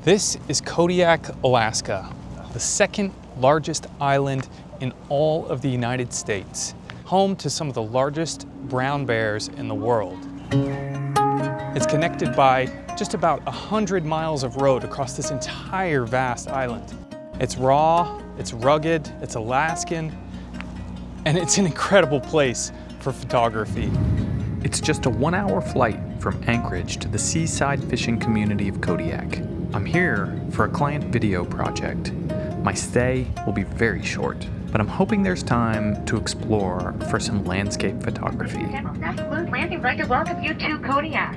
This is Kodiak, Alaska, the second largest island in all of the United States, home to some of the largest brown bears in the world. It's connected by just about 100 miles of road across this entire vast island. It's raw, it's rugged, it's Alaskan, and it's an incredible place for photography. It's just a 1-hour flight from Anchorage to the seaside fishing community of Kodiak. I'm here for a client video project. My stay will be very short, but I'm hoping there's time to explore for some landscape photography. Landing right to welcome you to Kodiak.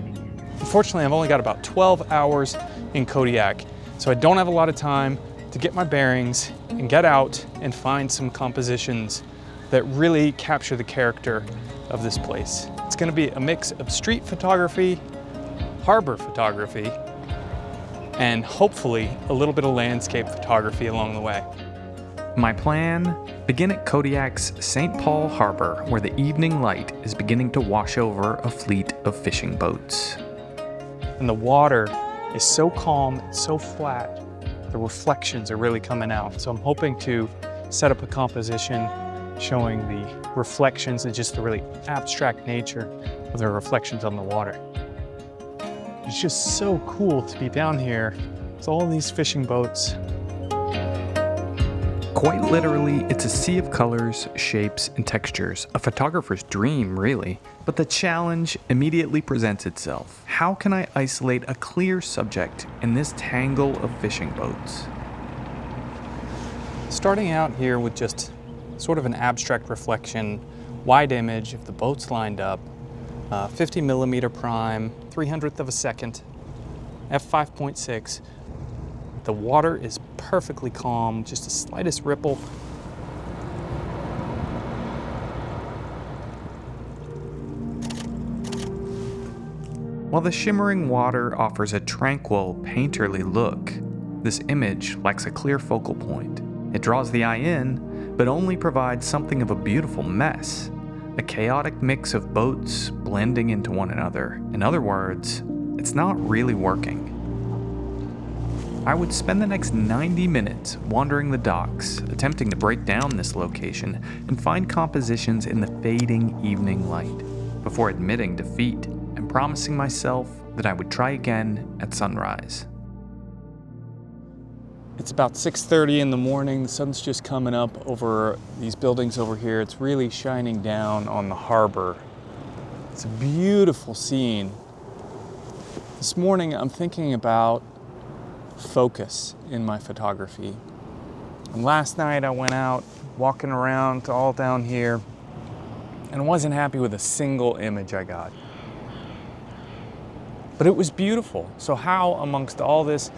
Unfortunately, I've only got about 12 hours in Kodiak, so I don't have a lot of time to get my bearings and get out and find some compositions that really capture the character of this place. It's going to be a mix of street photography, harbor photography, and hopefully a little bit of landscape photography along the way. My plan? Begin at Kodiak's St. Paul Harbor, where the evening light is beginning to wash over a fleet of fishing boats. And the water is so calm, it's so flat, the reflections are really coming out. So I'm hoping to set up a composition showing the reflections and just the really abstract nature of the reflections on the water. It's just so cool to be down here with all these fishing boats. Quite literally, it's a sea of colors, shapes, and textures. A photographer's dream, really. But the challenge immediately presents itself. How can I isolate a clear subject in this tangle of fishing boats? Starting out here with just sort of an abstract reflection, wide image of the boats lined up, 50 millimeter prime, 300th of a second, f5.6. The water is perfectly calm, just the slightest ripple. While the shimmering water offers a tranquil, painterly look, this image lacks a clear focal point. It draws the eye in, but only provides something of a beautiful mess. A chaotic mix of boats blending into one another. In other words, it's not really working. I would spend the next 90 minutes wandering the docks, attempting to break down this location and find compositions in the fading evening light, before admitting defeat and promising myself that I would try again at sunrise. It's about 6:30 in the morning. The sun's just coming up over these buildings over here. It's really shining down on the harbor. It's a beautiful scene. This morning, I'm thinking about focus in my photography. And last night, I went out walking around all down here and I wasn't happy with a single image I got. But it was beautiful. So how, amongst all this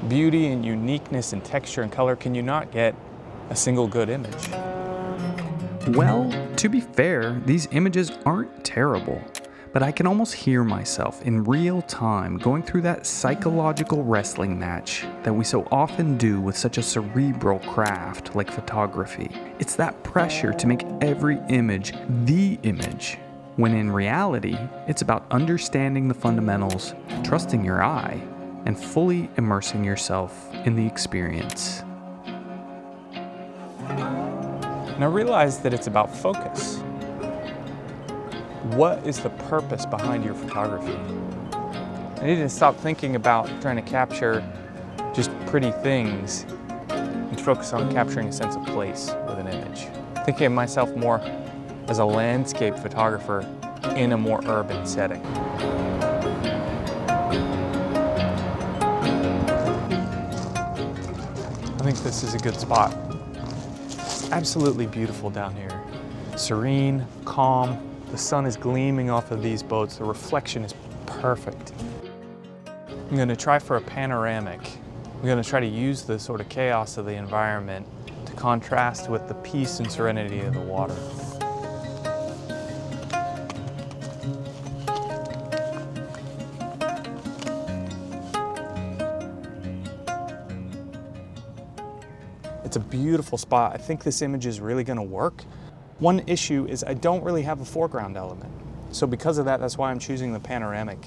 beauty and uniqueness and texture and color, can you not get a single good image? Well, to be fair, these images aren't terrible, but I can almost hear myself in real time going through that psychological wrestling match that we so often do with such a cerebral craft like photography. It's that pressure to make every image the image, when in reality, it's about understanding the fundamentals, trusting your eye, and fully immersing yourself in the experience. And I realized that it's about focus. What is the purpose behind your photography? I need to stop thinking about trying to capture just pretty things and focus on capturing a sense of place with an image. Thinking of myself more as a landscape photographer in a more urban setting. I think this is a good spot. It's absolutely beautiful down here. Serene, calm, the sun is gleaming off of these boats. The reflection is perfect. I'm gonna try for a panoramic. I'm gonna try to use the sort of chaos of the environment to contrast with the peace and serenity of the water. It's a beautiful spot. I think this image is really gonna work. One issue is I don't really have a foreground element. So because of that, that's why I'm choosing the panoramic.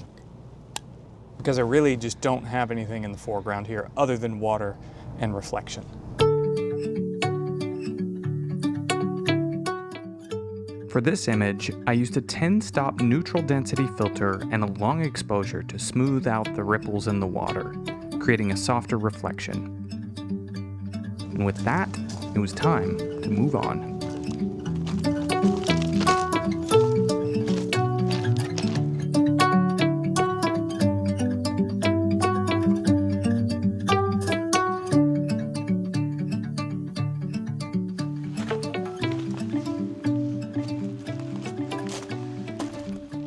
because I really just don't have anything in the foreground here other than water and reflection. For this image, I used a 10-stop neutral density filter and a long exposure to smooth out the ripples in the water, creating a softer reflection. And with that, it was time to move on.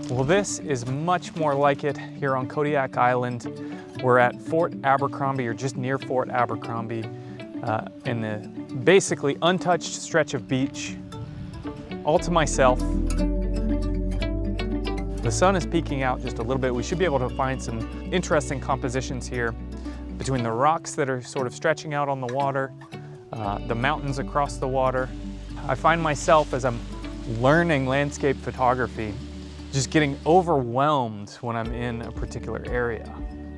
Well, this is much more like it here on Kodiak Island. We're at Fort Abercrombie, or just near Fort Abercrombie, in the basically untouched stretch of beach, all to myself. The sun is peeking out just a little bit. We should be able to find some interesting compositions here between the rocks that are sort of stretching out on the water, the mountains across the water. I find myself, as I'm learning landscape photography, just getting overwhelmed when I'm in a particular area.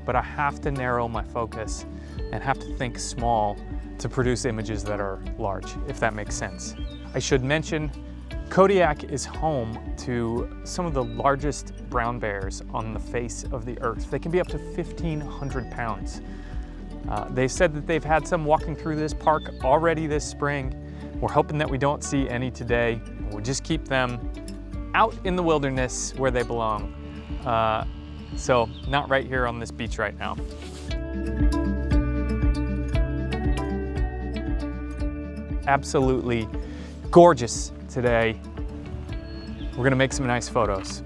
But I have to narrow my focus and have to think small to produce images that are large, if that makes sense. I should mention, Kodiak is home to some of the largest brown bears on the face of the earth. They can be up to 1,500 pounds. They've said that they've had some walking through this park already this spring. We're hoping that we don't see any today. We'll just keep them out in the wilderness where they belong. So not right here on this beach right now. Absolutely gorgeous today. We're gonna make some nice photos.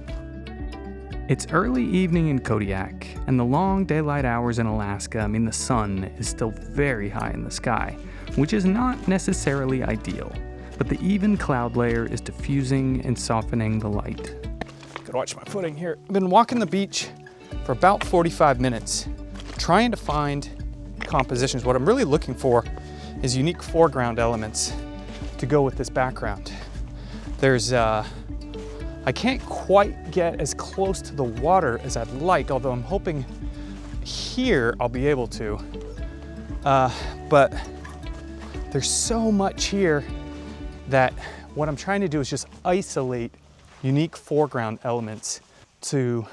It's early evening in Kodiak, and the long daylight hours in Alaska mean the sun is still very high in the sky, which is not necessarily ideal. But the even cloud layer is diffusing and softening the light. Gotta watch my footing here. I've been walking the beach for about 45 minutes, trying to find compositions. What I'm really looking for is unique foreground elements to go with this background. There's, I can't quite get as close to the water as I'd like, although I'm hoping here I'll be able to. But there's so much here that what I'm trying to do is just isolate unique foreground elements to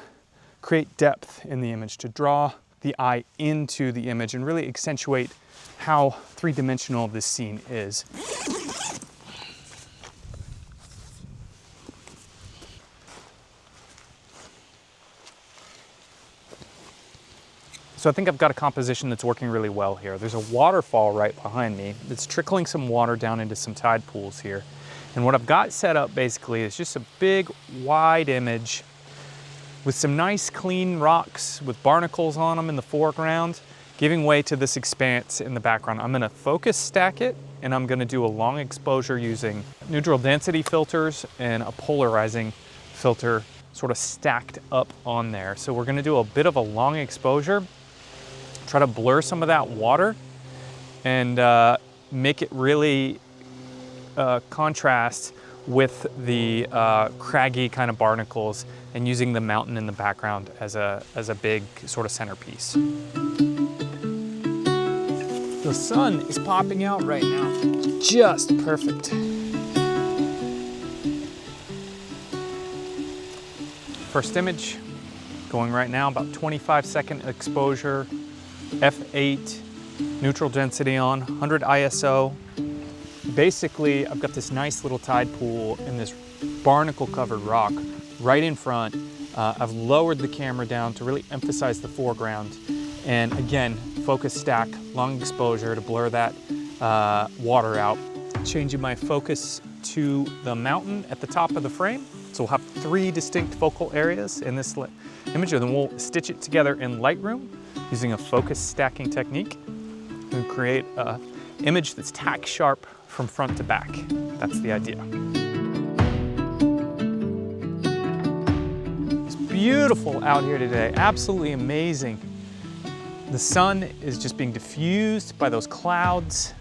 create depth in the image, to draw the eye into the image and really accentuate how three-dimensional this scene is. So I think I've got a composition that's working really well here. There's a waterfall right behind me that's trickling some water down into some tide pools here. And what I've got set up basically is just a big wide image with some nice clean rocks with barnacles on them in the foreground, giving way to this expanse in the background. I'm gonna focus stack it, and I'm gonna do a long exposure using neutral density filters and a polarizing filter sort of stacked up on there. So we're gonna do a bit of a long exposure, try to blur some of that water and make it really contrast with the craggy kind of barnacles, and using the mountain in the background as a big sort of centerpiece. The sun is popping out right now. Just perfect. First image going right now, about 25-second exposure, f8, neutral density on, 100 ISO. Basically, I've got this nice little tide pool in this barnacle covered rock right in front. I've lowered the camera down to really emphasize the foreground. And again, focus stack, long exposure to blur that water out. Changing my focus to the mountain at the top of the frame. So we'll have 3 distinct focal areas in this image, and then we'll stitch it together in Lightroom using a focus stacking technique and create an image that's tack sharp from front to back. That's the idea. It's beautiful out here today, absolutely amazing. The sun is just being diffused by those clouds,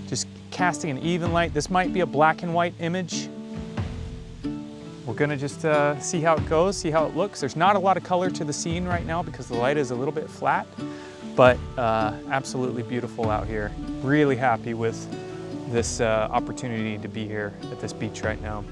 just casting an even light. This might be a black and white image. we're gonna just see how it goes, see how it looks. There's not a lot of color to the scene right now because the light is a little bit flat, but absolutely beautiful out here. Really happy with this opportunity to be here at this beach right now.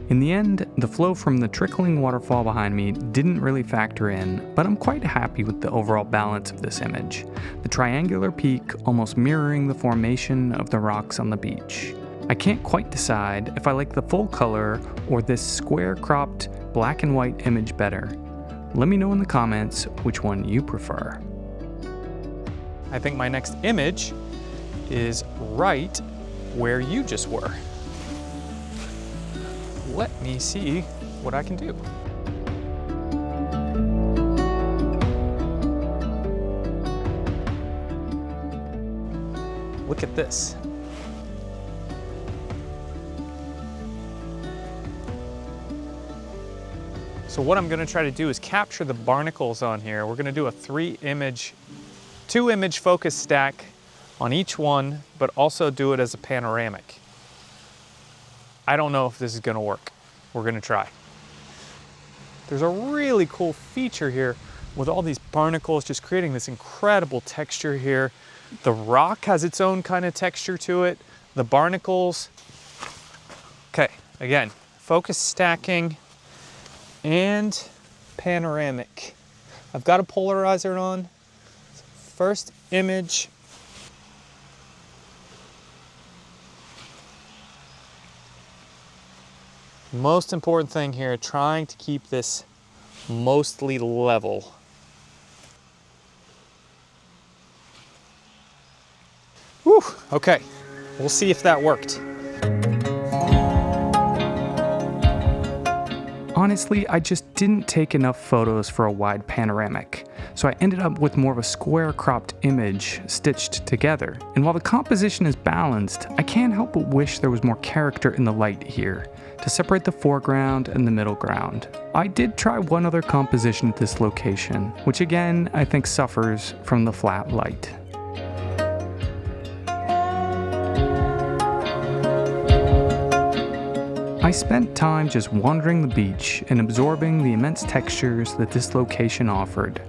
In the end, the flow from the trickling waterfall behind me didn't really factor in, but I'm quite happy with the overall balance of this image. The triangular peak almost mirroring the formation of the rocks on the beach. I can't quite decide if I like the full color or this square cropped black and white image better. Let me know in the comments which one you prefer. I think my next image is right where you just were. Let me see what I can do. Look at this. So what I'm gonna try to do is capture the barnacles on here. We're gonna do a two image focus stack on each one, but also do it as a panoramic. I don't know if this is gonna work. We're gonna try. There's a really cool feature here with all these barnacles just creating this incredible texture here. The rock has its own kind of texture to it. The barnacles. Okay, again, focus stacking and panoramic. I've got a polarizer on. First image. Most important thing here, trying to keep this mostly level. Whew, okay, we'll see if that worked. Honestly, I just didn't take enough photos for a wide panoramic, so I ended up with more of a square cropped image stitched together. And while the composition is balanced, I can't help but wish there was more character in the light here, to separate the foreground and the middle ground. I did try one other composition at this location, which again, I think suffers from the flat light. I spent time just wandering the beach and absorbing the immense textures that this location offered.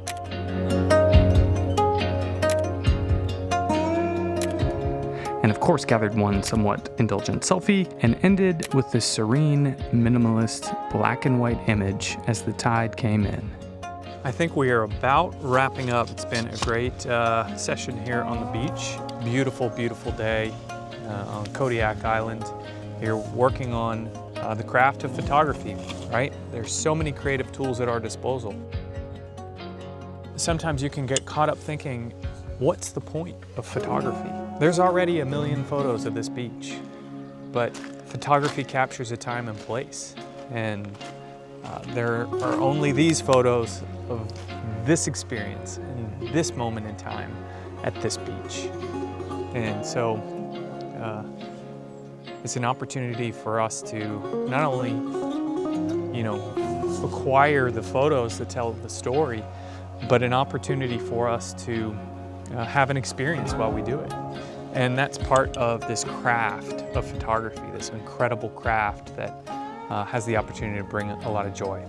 And of course gathered one somewhat indulgent selfie and ended with this serene, minimalist, black and white image as the tide came in. I think we are about wrapping up. It's been a great session here on the beach. Beautiful, beautiful day on Kodiak Island. Here working on the craft of photography, right? There's so many creative tools at our disposal. Sometimes you can get caught up thinking, what's the point of photography? There's already a million photos of this beach, but photography captures a time and place. And there are only these photos of this experience and this moment in time at this beach. And so it's an opportunity for us to not only, acquire the photos that tell the story, but an opportunity for us to have an experience while we do it. And that's part of this craft of photography, this incredible craft that has the opportunity to bring a lot of joy.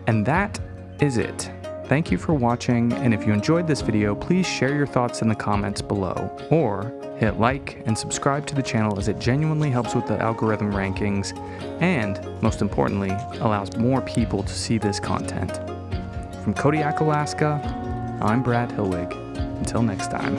And that is it. Thank you for watching, and if you enjoyed this video, please share your thoughts in the comments below, or hit like and subscribe to the channel as it genuinely helps with the algorithm rankings, and most importantly, allows more people to see this content. From Kodiak, Alaska, I'm Brad Hilwig. Until next time.